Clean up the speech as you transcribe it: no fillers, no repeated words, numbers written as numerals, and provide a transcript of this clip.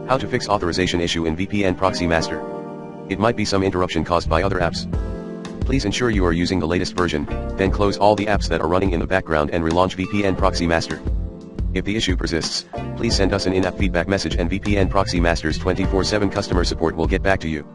How to fix authorization issue in VPN Proxy Master. It might be some interruption caused by other apps. Please ensure you are using the latest version, then close all the apps that are running in the background and relaunch VPN Proxy Master. If the issue persists, please send us an in-app feedback message and VPN Proxy Master's 24/7 customer support will get back to you.